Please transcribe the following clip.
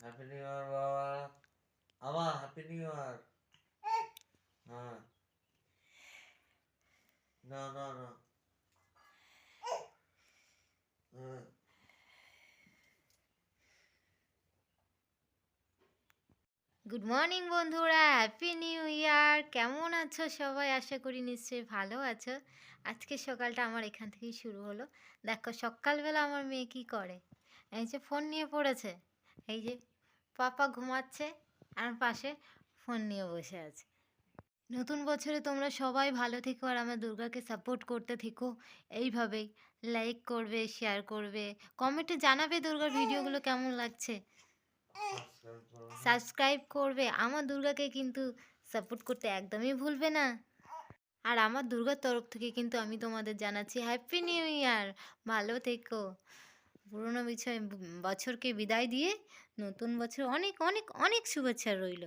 Happy new year বাবা। আমা happy new year. হ্যাঁ, না না না। হ্যাঁ। গুড মর্নিং বন্ধুরা, হ্যাপি নিউ ইয়ার। কেমন আছো সবাই? আশা করি নিশ্চয়ই ভালো আছো। আজকে সকালটা আমার এখান থেকেই শুরু হলো। দেখো সকালবেলা আমার মেয়ে কী করে, এই যে ফোন নিয়ে পড়েছে। এই যে পাপা ঘুমাচ্ছে আর পাশে ফোন নিয়ে বসে আছে। নতুন বছরে তোমরা সবাই ভালো থেকো আর আমার দুর্গাকে সাপোর্ট করতে থেকো এইভাবেই। লাইক করবে, শেয়ার করবে, কমেন্টে জানাবে দুর্গার ভিডিওগুলো কেমন লাগছে। সাবস্ক্রাইব করবে, আমার দুর্গাকে কিন্তু সাপোর্ট করতে একদমই ভুলবে না। আর আমার দুর্গার তরফ থেকে কিন্তু আমি তোমাদের জানাচ্ছি হ্যাপি নিউ ইয়ার। ভালো থেকো। পুরনো বছরকে বিদায় দিয়ে নতুন বছর অনেক অনেক অনেক শুভেচ্ছা রইল।